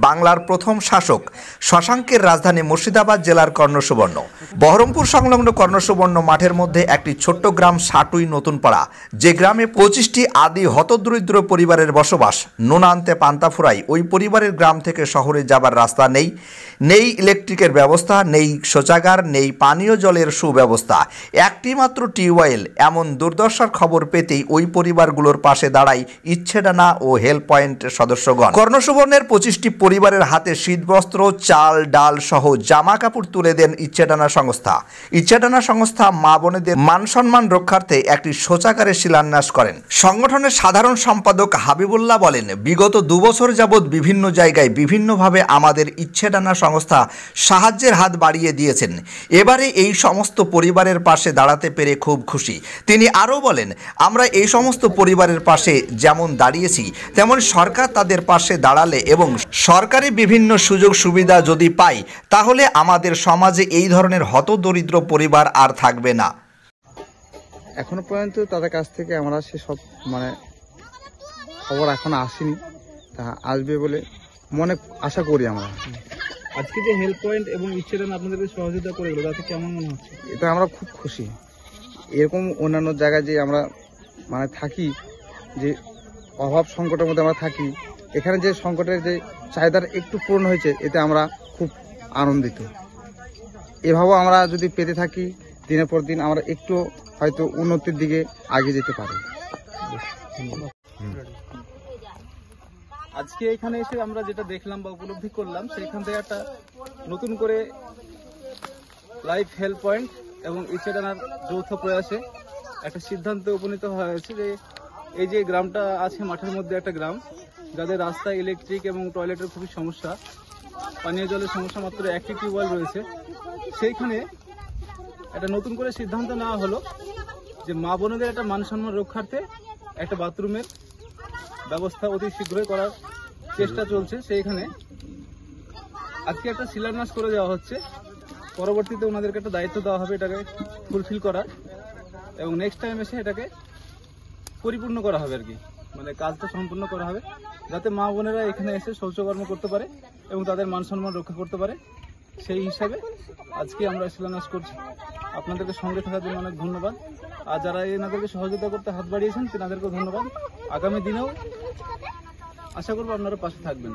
বাংলার প্রথম শাসক শশাঙ্কের রাজধানী মুর্শিদাবাদ জেলার কর্ণসুবর্ণ। বহরমপুর সংলগ্ন কর্ণসুবর্ণ মাঠের মধ্যে একটি ছোট্ট গ্রাম সাটুই নতুনপাড়া, যে গ্রামে 25টি আদি হতদরিদ্র পরিবারের বসবাস। নুন আনতে পান্তা ফুরাই ওই পরিবারের গ্রাম থেকে শহরে যাবার রাস্তা নেই, নেই ইলেকট্রিকের ব্যবস্থা, নেই শৌচাগার, নেই পানীয় জলের সুব্যবস্থা, একটি মাত্র টিউবওয়েল। এমন দুর্দশার খবর পেতেই ওই পরিবারগুলোর পাশে দাঁড়ায় ইচ্ছেডানা ও হেল্প পয়েন্টের সদস্যগণ। কর্ণসুবর্ণের 25টি পরিবারের হাতে শীতবস্ত্র, চাল, ডাল সহ জামা কাপড় তুলে দেন ইচ্ছেডানা সংস্থা। ইচ্ছেডানা সংস্থা মা বোনেদের মান সম্মান রক্ষার্থে একটি শৌচাগারের শিলান্যাস করেন। সংগঠনের সাধারণ সম্পাদক হাবিবুল্লাহ বলেন, বিগত 2 বছর যাবৎ বিভিন্ন জায়গায় বিভিন্নভাবে আমাদের ইচ্ছেডানা সংস্থা সাহায্যের হাত বাড়িয়ে দিয়েছেন। এবারে এই সমস্ত পরিবারের পাশে দাঁড়াতে পেরে খুব খুশি। তিনি আরও বলেন, আমরা এই সমস্ত পরিবারের পাশে যেমন দাঁড়িয়েছি, তেমন সরকার তাদের পাশে দাঁড়ালে এবং সরকারি বিভিন্ন সুযোগ সুবিধা যদি পাই, তাহলে আমাদের সমাজে এই ধরনের হতদরিদ্র পরিবার আর থাকবে না। এখনো পর্যন্ত তাদের কাছ থেকে আমরা সেসব খবর এখনো আসেনি, তা আসবে বলে মনে আশা করি আমরা। আজকে যে হেল্প পয়েন্ট এবং ইচ্ছেডানা আপনাদেরকে সহযোগিতা করে গেল, তাতে কেমন মনে হচ্ছে? এটা আমরা খুব খুশি। এরকম অন্যান্য জায়গায় যে আমরা থাকি, যে অভাব সংকটের মধ্যে আমরা থাকি, এখানে যে সংকটের যে চাহিদার একটু পূরণ হয়েছে, এতে আমরা খুব আনন্দিত। এভাবেও আমরা যদি পেতে থাকি, দিনের পর দিন আমরা একটু হয়তো উন্নতির দিকে আগে যেতে পারি। আজকে এখানে এসে আমরা যেটা দেখলাম বা উপলব্ধি করলাম, সেখান থেকে একটা নতুন করে লাইফ হেল্প পয়েন্ট এবং ইচ্ছেডানার যৌথ প্রয়াসে একটা সিদ্ধান্তে উপনীত হয়েছে যে এই যে গ্রামটা আছে মাঠের মধ্যে একটা গ্রাম, যাদের রাস্তা, ইলেকট্রিক এবং টয়লেটের খুবই সমস্যা, পানীয় জলের সমস্যা, মাত্র একটি টিউবওয়েল রয়েছে। সেইখানে একটা নতুন করে সিদ্ধান্ত নেওয়া হলো যে মা বোনদের একটা মান সম্মান রক্ষার্থে একটা বাথরুমের ব্যবস্থা অতি শীঘ্রই করার চেষ্টা চলছে। সেইখানে আজকে একটা শিলান্যাস করে দেওয়া হচ্ছে। পরবর্তীতে ওনাদেরকে একটা দায়িত্ব দেওয়া হবে এটাকে ফুলফিল করার, এবং নেক্সট টাইম এসে এটাকে পরিপূর্ণ করা হবে আর কি, কাজটা সম্পূর্ণ করা হবে, যাতে মা বোনেরা এখানে এসে শৌচকর্ম করতে পারে এবং তাদের মান সম্মান রক্ষা করতে পারে। সেই হিসাবে আজকে আমরা শিলান্যাস করছি। আপনাদেরকে সঙ্গে থাকার জন্য অনেক ধন্যবাদ। আর যারা এনাদেরকে সহযোগিতা করতে হাত বাড়িয়েছেন, তেনাদেরকেও ধন্যবাদ। আগামী দিনেও আশা করবো আপনারা পাশে থাকবেন।